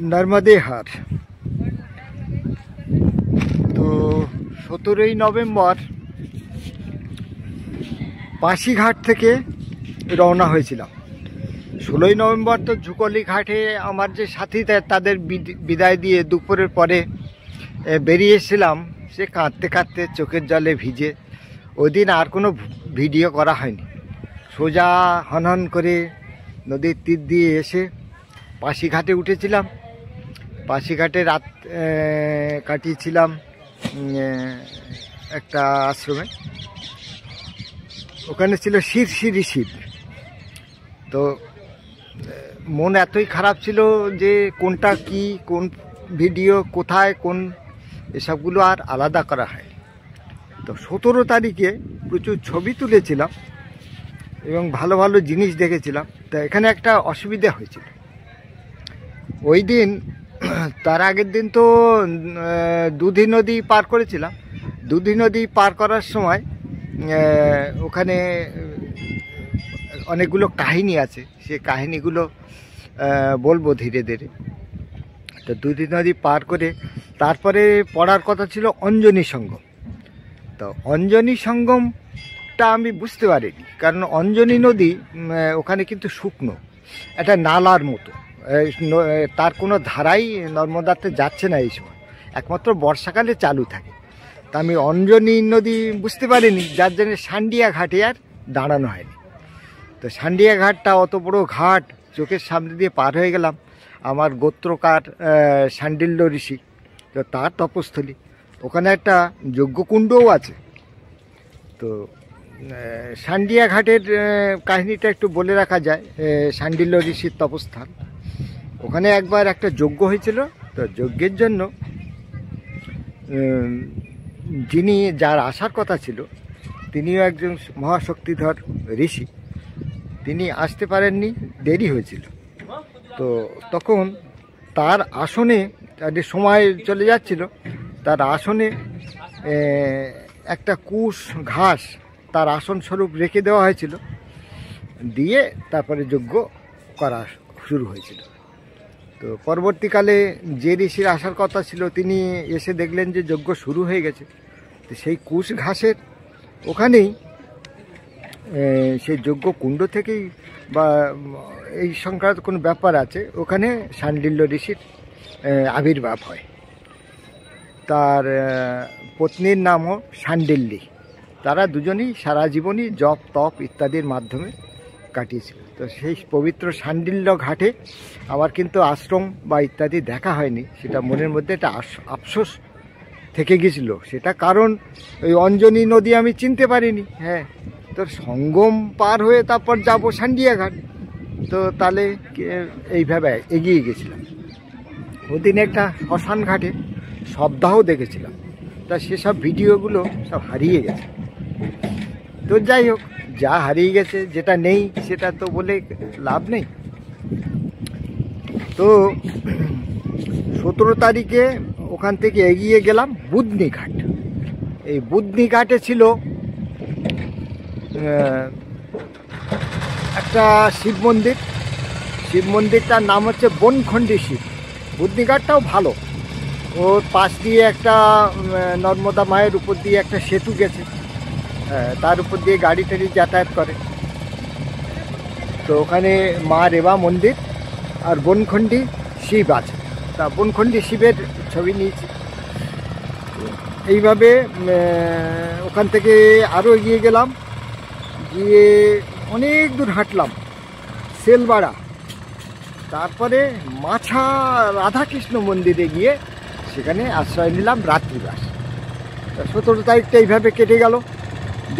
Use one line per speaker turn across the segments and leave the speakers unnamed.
नर्मदे हार। तो 17 नवेम्बर पासीघाट থেকে রওনা হয়েছিলাম। 16 নভেম্বর তো ঝুকলি ঘাটে আমার যে সাথী তাদের বিদায় দিয়ে দুপুরের পরে বেরিয়েছিলাম। সে কাঁদতে কাঁদতে চোখের জলে ভিজে ওই দিন আর কোনো ভিডিও করা হয়নি। সোজা হনহন করে নদীর তীর দিয়ে এসে পাসিঘাটে উঠেছিলাম। পাসিঘাটে রাত কাটিয়েছিলাম একটা আশ্রমে। ওখানে ছিল শিরশিরি শিব। তো মন এতই খারাপ ছিল যে কোনটা কি, কোন ভিডিও কোথায়, কোন এসবগুলো আর আলাদা করা হয়। তো 17 তারিখে প্রচুর ছবি তুলেছিলাম এবং ভালো ভালো জিনিস দেখেছিলাম। তা এখানে একটা অসুবিধা হয়েছিল। ওই দিন তার আগের দিন তো দুধি নদী পার করেছিলাম। দুধি নদী পার করার সময় ওখানে অনেকগুলো কাহিনী আছে, সে কাহিনীগুলো বলবো ধীরে ধীরে। তো দুধি নদী পার করে তারপরে পড়ার কথা ছিল অঞ্জনী সঙ্গম। তো অঞ্জনী সঙ্গমটা আমি বুঝতে পারিনি, কারণ অঞ্জনী নদী ওখানে কিন্তু শুকনো একটা নালার মতো, তার কোনো ধারাই নর্মদাতে যাচ্ছে না এই সময়, একমাত্র বর্ষাকালে চালু থাকে। তা আমি অঞ্জনী নদী বুঝতে পারিনি, যার জন্য সান্ডিয়া ঘাটে আর দাঁড়ানো হয়নি। তো সান্ডিয়া ঘাটটা অত বড় ঘাট, চোখের সামনে দিয়ে পার হয়ে গেলাম। আমার গোত্রকার শাণ্ডিল্য ঋষি, তো তার তপস্থলী, ওখানে একটা যজ্ঞকুণ্ডও আছে। তো সান্ডিয়া ঘাটের কাহিনীটা একটু বলে রাখা যায়। শাণ্ডিল্য ঋষির তপস্থান, ওখানে একবার একটা যজ্ঞ হয়েছিল। তো যজ্ঞের জন্য যিনি যার আসার কথা ছিল তিনিও একজন মহাশক্তিধর ঋষি, তিনি আসতে পারেননি, দেরি হয়েছিল। তো তখন তার আসনে, তাদের সময় চলে যাচ্ছিল, তার আসনে একটা কুশ ঘাস তার আসন স্বরূপ রেখে দেওয়া হয়েছিল, দিয়ে তারপরে যজ্ঞ করা শুরু হয়েছিল। তো পরবর্তীকালে যে ঋষির আসার কথা ছিল তিনি এসে দেখলেন যে যজ্ঞ শুরু হয়ে গেছে। তো সেই কুশ ঘাসের ওখানেই, সেই যজ্ঞ কুণ্ড থেকেই বা এই সংক্রান্ত কোনো ব্যাপার আছে, ওখানে শাণ্ডিল্য ঋষির আবির্ভাব হয়। তার পত্নীর নামও শাণ্ডিল্যী। তারা দুজনেই সারা জীবনই জপ তপ ইত্যাদির মাধ্যমে কাটিয়েছিল। তো সেই পবিত্র শাণ্ডিল্য ঘাটে আমার কিন্তু আশ্রম বা ইত্যাদি দেখা হয়নি, সেটা মনের মধ্যে একটা আফসোস থেকে গেছিলো। সেটা কারণ ওই অঞ্জনী নদী আমি চিনতে পারিনি। হ্যাঁ, তো সঙ্গম পার হয়ে তারপর যাব সান্ডিয়া ঘাট। তো তাহলে এইভাবে এগিয়ে গেছিলাম। ওদিন একটা শ্মশান ঘাটে শবদাহ দেখেছিলাম। তা সেসব ভিডিওগুলো সব হারিয়ে গেছে। তো যাই হোক, যা হারিয়ে গেছে, যেটা নেই সেটা তো বলে লাভ নেই। তো 17 তারিখে ওখান থেকে এগিয়ে গেলাম বুদনি ঘাট। এই বুদনি ঘাটে ছিল একটা শিব মন্দির। শিব মন্দিরটার নাম হচ্ছে বনখণ্ডী শিব। বুদনি ঘাটটাও ভালো, ওর পাশ দিয়ে একটা নর্মদা মায়ের উপর দিয়ে একটা সেতু গেছে, তার উপর দিয়ে গাড়ি টাড়ি যাতায়াত করে। তো ওখানে মা রেবা মন্দির আর বনখণ্ডী শিব আছে। তা বনখণ্ডী শিবের ছবি নিয়েছি। এইভাবে ওখান থেকে আরও এগিয়ে গেলাম, গিয়ে অনেক দূর হাঁটলাম সেলবাড়া, তারপরে মাছা রাধাকৃষ্ণ মন্দিরে গিয়ে সেখানে আশ্রয় নিলাম রাত্রিবাস। 17 তারিখটা এইভাবে কেটে গেল।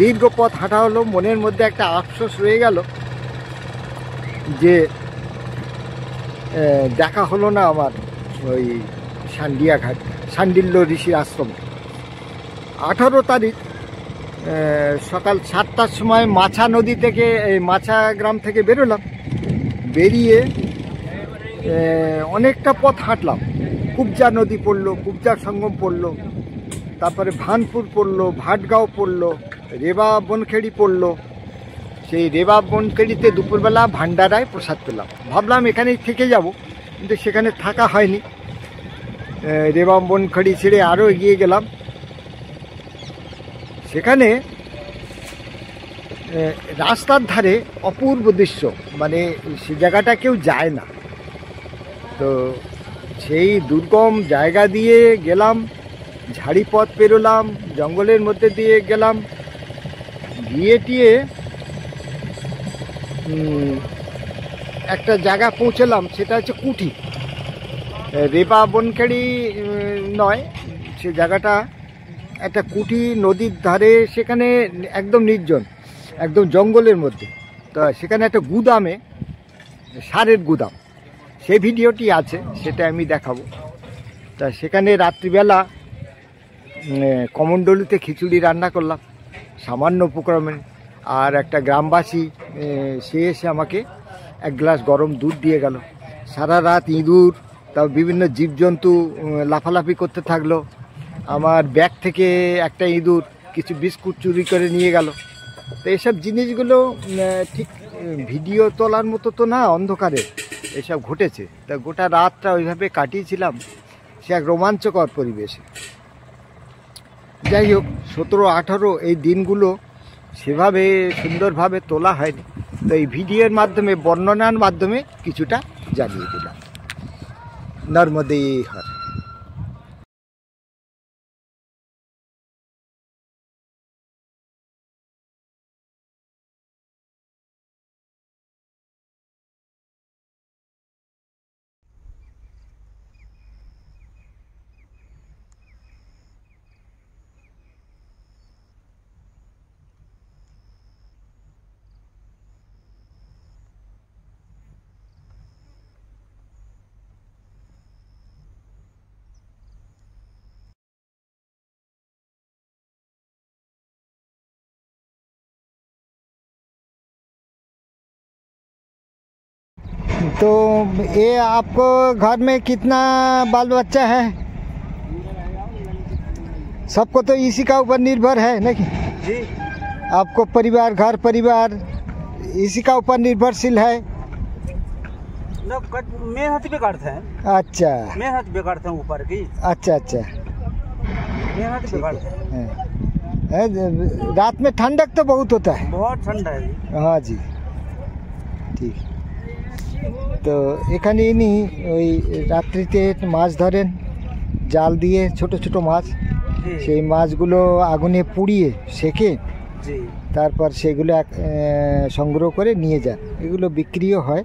দীর্ঘ পথ হাঁটা হলো, মনের মধ্যে একটা আফসোস রয়ে গেল যে দেখা হলো না আমার ওই সান্ডিয়া ঘাট, শাণ্ডিল্য ঋষির আশ্রমে। 18 তারিখ সকাল 7টার সময় মাছা নদী থেকে, মাছা গ্রাম থেকে বেরোলাম। বেরিয়ে অনেকটা পথ হাঁটলাম। কুবজা নদী পড়লো, কুবজা সঙ্গম পড়লো, তারপরে ভানপুর পড়লো, ভাটগাঁও পড়লো, রেবা বনখেড়ি পড়লো। সেই রেবা বনখেড়িতে দুপুরবেলা ভান্ডারায় প্রসাদ পেলাম। ভাবলাম এখানেই থেকে যাব, কিন্তু সেখানে থাকা হয়নি। রেবা বনখাড়ি ছেড়ে আরও এগিয়ে গেলাম। সেখানে রাস্তার ধারে অপূর্ব দৃশ্য, মানে সে জায়গাটা কেউ যায় না। তো সেই দুর্গম জায়গা দিয়ে গেলাম, ঝাড়ি পথ পেরোলাম, জঙ্গলের মধ্যে দিয়ে গেলাম, গিয়ে টিয়ে একটা জায়গা পৌঁছলাম, সেটা হচ্ছে কুঠি। রেবা বনখাড়ি নয়, সে জায়গাটা একটা কুঠি, নদীর ধারে, সেখানে একদম নির্জন, একদম জঙ্গলের মধ্যে। তো সেখানে একটা গুদামে, সারের গুদাম, সেই ভিডিওটি আছে, সেটা আমি দেখাবো। তা সেখানে রাত্রিবেলা কমণ্ডলুতে খিচুড়ি রান্না করলাম সামান্য উপক্রমে। আর একটা গ্রামবাসী সে এসে আমাকে এক গ্লাস গরম দুধ দিয়ে গেল। সারা রাত ইঁদুর, তাও বিভিন্ন জীবজন্তু লাফালাফি করতে থাকলো। আমার ব্যাগ থেকে একটা ইঁদুর কিছু বিস্কুট চুরি করে নিয়ে গেল। তো এসব জিনিসগুলো ঠিক ভিডিও তোলার মতো তো না, অন্ধকারে এসব ঘটেছে। তা গোটা রাতটা ওইভাবে কাটিয়েছিলাম, সে এক রোমাঞ্চকর পরিবেশে। যাই হোক, 17-18 এই দিনগুলো সেভাবে সুন্দরভাবে তোলা হয়নি, তো এই ভিডিওর মাধ্যমে, বর্ণনার মাধ্যমে কিছুটা জানিয়ে দিলাম। নর্মদে হর। तो ये आपको घर में कितना बाल बच्चा है? सबको तो इसी का ऊपर निर्भर है नहीं जी? आपको परिवार, घर परिवार इसी का ऊपर निर्भरशील है?
मेहनत भी करते हैं।
अच्छा,
मेहनत भी करते हैं ऊपर की।
अच्छा अच्छा,
मेहनत भी करते
हैं। रात में ठंडक तो बहुत होता है।
बहुत ठंडा है जी।
हाँ जी, ठीक। তো এখানে ইনি ওই রাত্রিতে মাছ ধরেন, জাল দিয়ে, ছোট ছোট মাছ। সেই মাছগুলো আগুনে পুড়িয়ে সেকে তারপর সেগুলো সংগ্রহ করে নিয়ে যান। এগুলো বিক্রিও হয়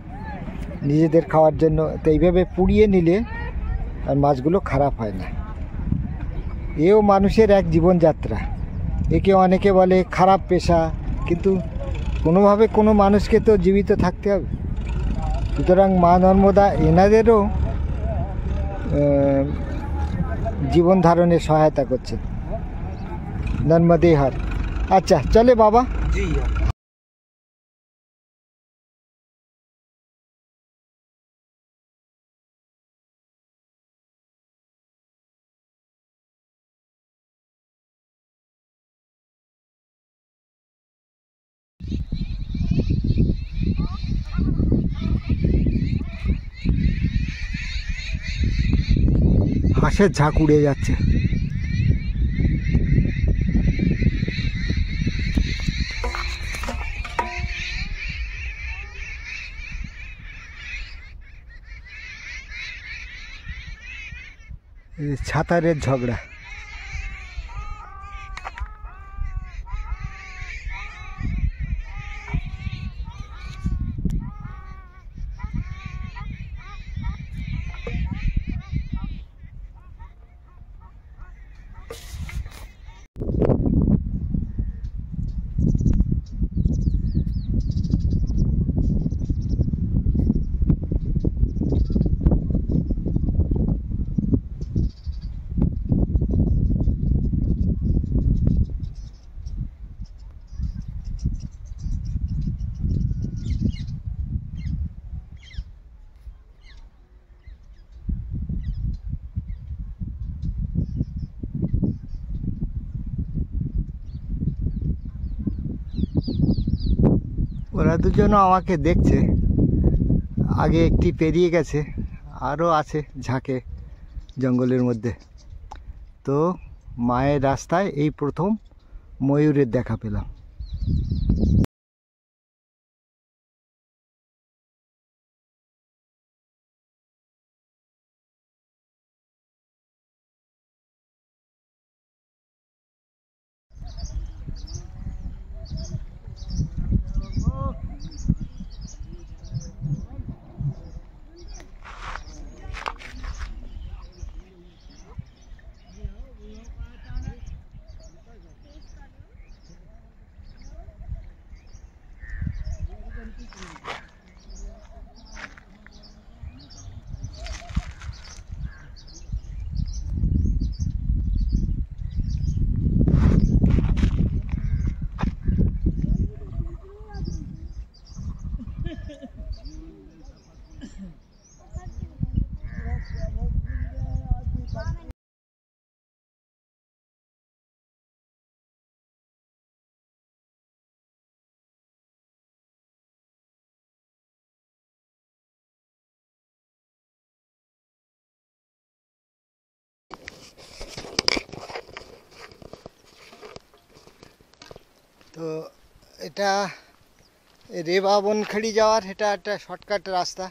নিজেদের খাওয়ার জন্য। তো এইভাবে পুড়িয়ে নিলে আর মাছগুলো খারাপ হয় না। এও মানুষের এক জীবনযাত্রা। একে অনেকে বলে খারাপ পেশা, কিন্তু কোনোভাবে কোনো মানুষকে তো জীবিত থাকতে হবে। সুতরাং মা নর্মদা এনাদেরও জীবন ধারণে সহায়তা করছেন। নর্মদে হর। আচ্ছা, চলে বাবা
জি।
হাঁসের ঝাঁক উড়ে যাচ্ছে। ছাতারের ঝগড়া। ওরা দুজনও আমাকে দেখছে। আগে একটি পেরিয়ে গেছে, আরও আছে ঝাঁকে জঙ্গলের মধ্যে। তো মায়ের রাস্তায় এই প্রথম ময়ূরের দেখা পেলাম। তো এটা রেবা বনখালি যাওয়ার এটা একটা শর্টকাট রাস্তা।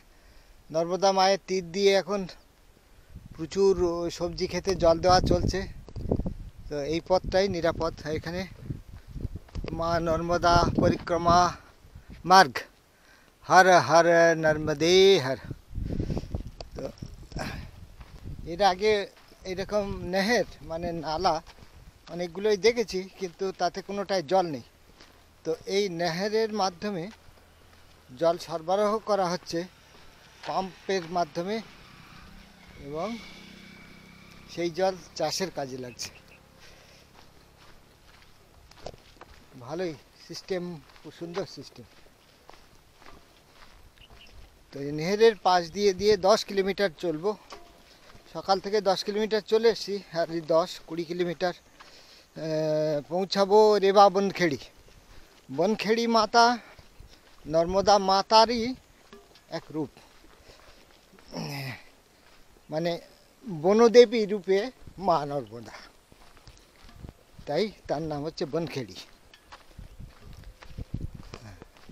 নর্মদা মায়ের তীর দিয়ে এখন প্রচুর সবজি খেতে জল দেওয়া চলছে। তো এই পথটাই নিরাপদ। এখানে মা নর্মদা পরিক্রমা মার্গ, হর হর নর্মদে হর। তো এর আগে এরকম নেহের মানে নালা অনেকগুলোই দেখেছি, কিন্তু তাতে কোনোটায় জল নেই। তো এই নেহেরের মাধ্যমে জল সরবরাহ করা হচ্ছে পাম্পের মাধ্যমে, এবং সেই জল চাষের কাজে লাগছে। ভালোই সিস্টেম, খুব সুন্দর সিস্টেম। তো এই নেহেরের পাশ দিয়ে 10 কিলোমিটার চলবো। সকাল থেকে 10 কিলোমিটার চলে এসেছি, আর 10-20 কিলোমিটার পৌঁছাবো রেবা বনখেড়ি। বনখেড়ি মাতা নর্মদা মাতারই এক রূপ, মানে বনদেবী রূপে মা নর্মদা, তাই তার নাম হচ্ছে বনখেড়ি।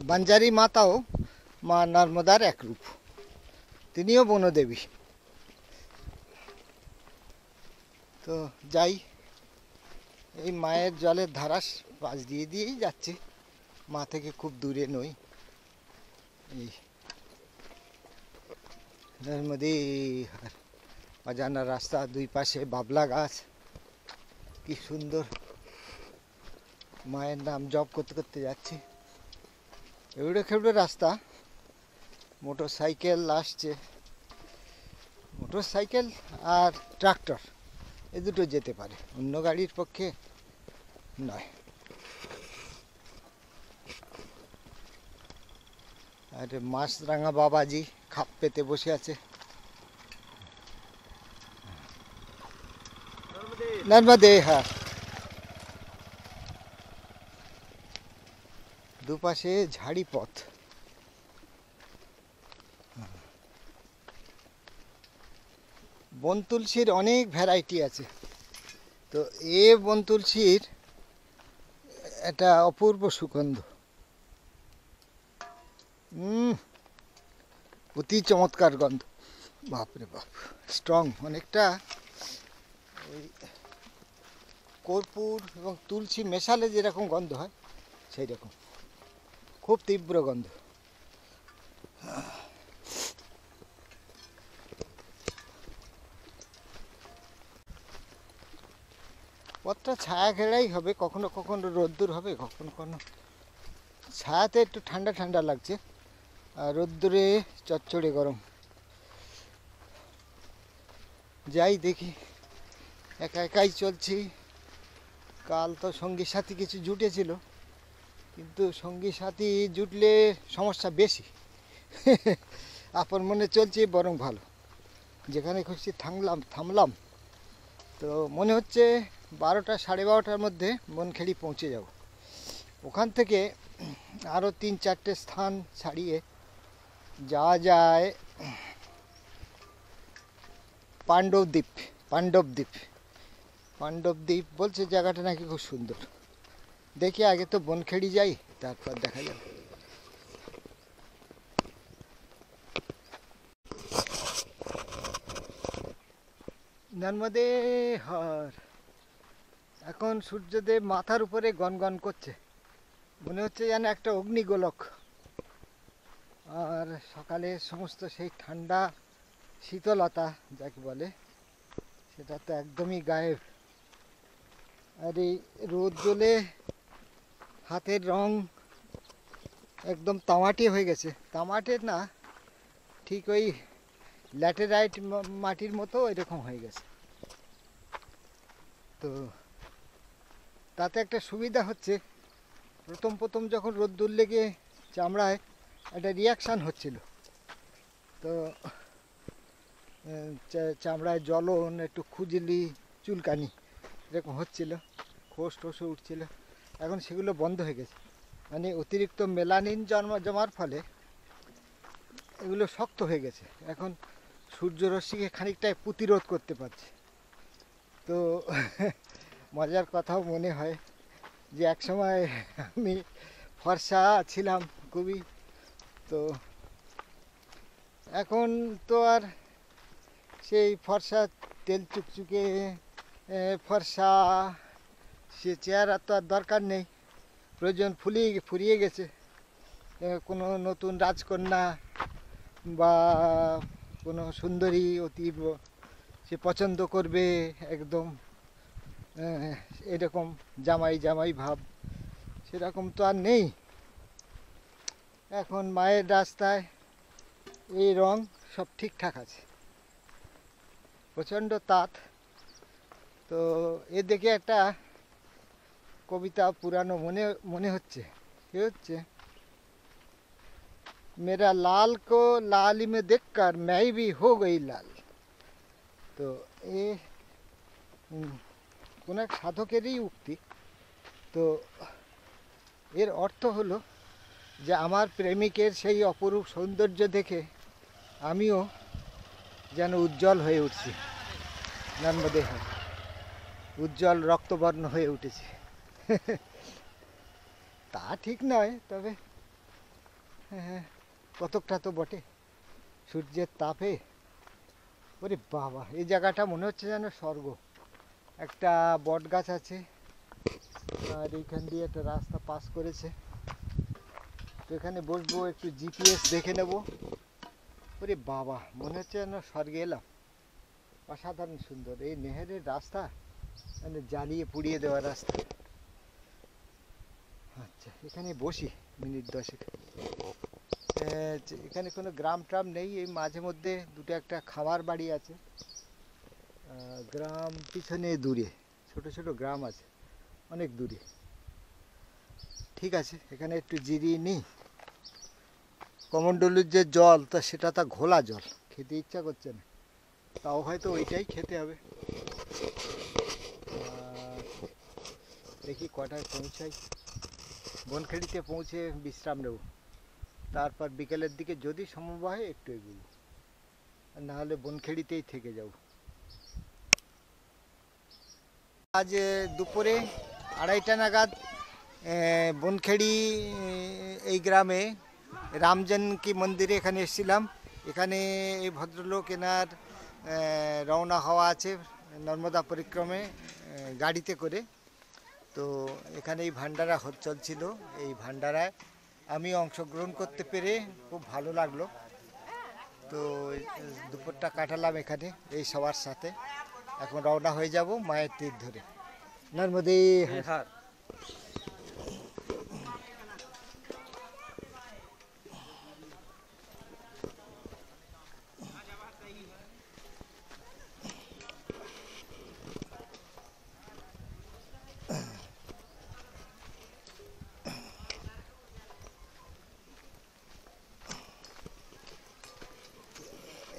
বাঞ্জারি মাতাও মা নর্মদার এক রূপ, তিনিও বনদেবী। তো যাই, এই মায়ের জলের ধারাস পাশ দিয়েই যাচ্ছি, মা থেকে খুব দূরে নই। এই নর্মদে অজানা রাস্তা, দুই পাশে বাবলা গাছ, কি সুন্দর। মায়ের নাম জপ করতে করতে যাচ্ছি। এবড়ো খেবড়ো রাস্তা, মোটর সাইকেল আসছে, মোটর সাইকেল আর ট্রাক্টর এ দুটো যেতে পারে, অন্য গাড়ির পক্ষে নয়। আর মাছরাঙা বাবাজি খাপ পেতে বসে আছে। নর্মদে হ্যাঁ, দুপাশে ঝাড়ি পথ। বন তুলসীর অনেক ভ্যারাইটি আছে। তো এ বন তুলসীর একটা অপূর্ব সুগন্ধ, অতি চমৎকার গন্ধ। বাপরে বাপ, স্ট্রং, অনেকটা ওই কর্পূর এবং তুলসী মেশালে যেরকম গন্ধ হয় সেই রকম, খুব তীব্র গন্ধ। পথটা ছায়া ঘেরাই হবে, কখনো কখনো রোদ্দুর হবে, কখনো কখনো ছায়াতে একটু ঠান্ডা ঠান্ডা লাগছে, আর রোদ্দুরে চচ্চড়ে গরম। যাই দেখি, একা একাই চলছি। কাল তো সঙ্গী সাথী কিছু জুটেছিল, কিন্তু সঙ্গী সাথী জুটলে সমস্যা বেশি। আপন মনে চলছি বরং ভালো, যেখানে খুশি থামলাম। তো মনে হচ্ছে 12টা 12:30টার মধ্যে বনখেড়ি পৌঁছে যাব। ওখান থেকে আরও 3-4টে স্থান ছাড়িয়ে যাওয়া যায় পাণ্ডবদ্বীপ। পাণ্ডবদ্বীপ পাণ্ডবদ্বীপ বলছে জায়গাটা নাকি খুব সুন্দর। দেখি আগে তো বনখেড়ি যাই, তারপর দেখা যাবে। নর্মদে হর। এখন সূর্যদেব মাথার উপরে গনগন করছে, মনে হচ্ছে যেন একটা অগ্নিগোলক। আর সকালে সমস্ত সেই ঠান্ডা শীতলতা যাকে বলে সেটা তো একদমই গায়েব। আর এই রোদ জ্বলে হাতের রং একদম তামাটে হয়ে গেছে। তামাটে না, ঠিক ওই ল্যাটেরাইট মাটির মতো এরকম হয়ে গেছে। তো তাতে একটা সুবিধা হচ্ছে, প্রথম প্রথম যখন রোদ্দুর লেগে চামড়ায় একটা রিয়াকশান হচ্ছিল, তো চামড়ায় জ্বলন, একটু খুজলি, চুলকানি এরকম হচ্ছিল, খোস টোসও উঠছিল। এখন সেগুলো বন্ধ হয়ে গেছে, মানে অতিরিক্ত মেলানিন জমার ফলে এগুলো শক্ত হয়ে গেছে। এখন সূর্যরশ্মিকে খানিকটাই প্রতিরোধ করতে পারছে। তো মজার কথাও মনে হয় যে একসময় আমি ফর্সা ছিলাম খুবই, তো এখন তো আর সেই ফর্সা তেল চুকচুকে ফর্সা সে চেহারা তো আর দরকার নেই। প্রয়োজন ফুরিয়ে গেছে। কোনো নতুন রাজকন্যা বা কোনো সুন্দরী অতীব সে পছন্দ করবে একদম এরকম জামাই জামাই ভাব, সেরকম তো আর নেই। এখন মায়ের রাস্তায় এই রং সব ঠিকঠাক আছে। প্রচণ্ড তাত। তো এ দেখে একটা কবিতা পুরানো মনে হচ্ছে। কি হচ্ছে, मेरा लाल को लाली में देखकर मैं भी हो गई लाल। তো এ কোন এক সাধকেরই উক্তি। তো এর অর্থ হলো যে আমার প্রেমিকের সেই অপরূপ সৌন্দর্য দেখে আমিও যেন উজ্জ্বল হয়ে উঠছি, নর্মদে উজ্জ্বল রক্তবর্ণ হয়ে উঠেছি। তা ঠিক নয়, তবে কতকটা তো বটে। সূর্যের তাপে ওরে বাবা, এই জায়গাটা মনে হচ্ছে যেন স্বর্গ। একটা বট গাছ আছে, আর এইখান দিয়ে একটা রাস্তা পাস করেছে। তো এখানে বসবো, একটু জিপিএস দেখে নেব। ওরে বাবা, মনে হচ্ছে যেন স্বর্গে এলাম। অসাধারণ সুন্দর এই নেহেরের রাস্তা, মানে জ্বালিয়ে পুড়িয়ে দেওয়ার রাস্তা। আচ্ছা, এখানে বসি মিনিট 10। এখানে কোনো গ্রাম ট্রাম নেই, এই মাঝে মধ্যে দুটো একটা খাবার বাড়ি আছে। গ্রাম পিছনে দূরে ছোট ছোট গ্রাম আছে, অনেক দূরে। ঠিক আছে, এখানে একটু জিরিয়ে নিই। কমণ্ডলুর যে জল, তা সেটা তা ঘোলা জল, খেতে ইচ্ছা করছে না, তাও হয়তো ওইটাই খেতে হবে। দেখি কটায় পৌঁছাই। বনখেড়িতে পৌঁছে বিশ্রাম নেব, তারপর বিকেলের দিকে যদি সম্ভব হয় একটু এগোবো, আর না হলে বনখেড়িতেই থেকে যাব। আজ দুপুরে 2:30 নাগাদ বনখেড়ি এই গ্রামে রামজানকী মন্দিরে এখানে এসেছিলাম। এখানে এই ভদ্রলোক এনার রওনা হওয়া আছে নর্মদা পরিক্রমে গাড়িতে করে। তো এখানে এই ভান্ডারা চলছিল, এই ভান্ডারায় আমি অংশগ্রহণ করতে পেরে খুব ভালো লাগলো। তো দুপুরটা কাটালাম এখানে এই সবার সাথে। এখন রওনা হয়ে যাব মায়ের তীর ধরে নর্মদে হার।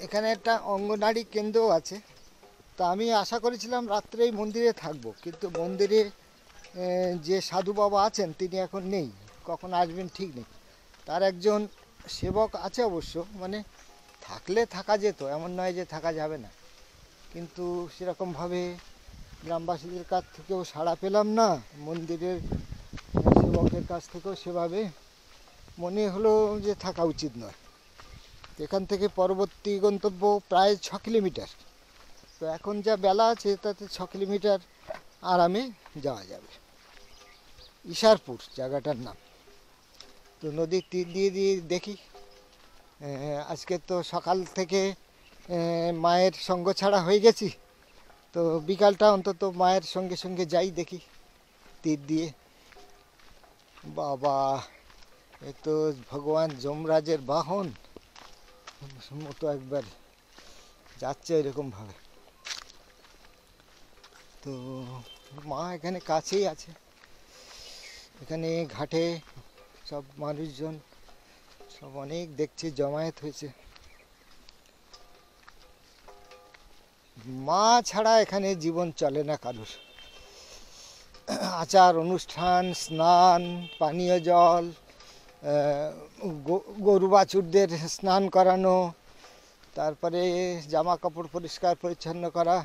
এখানে একটা অঙ্গনারী কেন্দ্রও আছে। তো আমি আশা করেছিলাম রাত্রে এই মন্দিরে থাকবো, কিন্তু মন্দিরে যে সাধু বাবা আছেন তিনি এখন নেই, কখন আসবেন ঠিক নেই। তার একজন সেবক আছে অবশ্য, মানে থাকলে থাকা যেত, এমন নয় যে থাকা যাবে না। কিন্তু সেরকমভাবে গ্রামবাসীদের কাছ থেকেও সাড়া পেলাম না, মন্দিরের সেবকের কাছ থেকেও সেভাবে মনে হলো যে থাকা উচিত নয়। এখান থেকে পরবর্তী গন্তব্য প্রায় 6 কিলোমিটার। তো এখন যা বেলা আছে তাতে 6 কিলোমিটার আরামে যাওয়া যাবে। ইশারপুর জায়গাটার নাম। তো নদীর তীর দিয়ে দিয়ে দেখি, আজকে তো সকাল থেকে মায়ের সঙ্গ ছাড়া হয়ে গেছি, তো বিকালটা অন্তত মায়ের সঙ্গে সঙ্গে যাই দেখি তীর দিয়ে। বাবা, এ তো ভগবান যমরাজের বাহন মতো একবার যাচ্ছে এরকমভাবে। তো মা এখানে কাছেই আছে। এখানে ঘাটে সব মানুষজন সব অনেক দেখছি জমায়েত হয়েছে। মা ছাড়া এখানে জীবন চলে না কারোর। আচার অনুষ্ঠান, স্নান, পানীয় জল, গরু বাছুরদের স্নান করানো, তারপরে জামা কাপড় পরিষ্কার পরিচ্ছন্ন করা,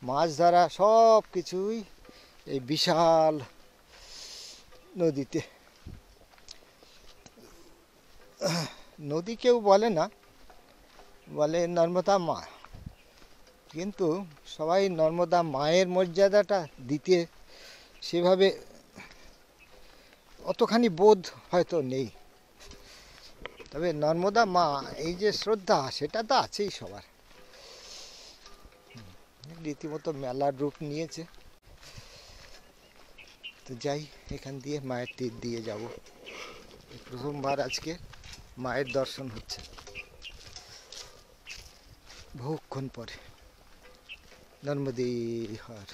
মাছ ধরা, সব কিছুই এই বিশাল নদীতে। নদী কেউ বলে না, বলে নর্মদা মা, কিন্তু সবাই নর্মদা মায়ের মর্যাদাটা দিতে সেভাবে অতখানি বোধ হয়তো নেই। তবে নর্মদা মা এই যে শ্রদ্ধা, সেটা তো আছেই সবার। রীতিমতো মেলার রূপ নিয়েছে। তো যাই, এখান দিয়ে মায়ের তীর দিয়ে যাব। প্রথমবার আজকে মায়ের দর্শন হচ্ছে বহুক্ষণ পরে। নর্মদে হর।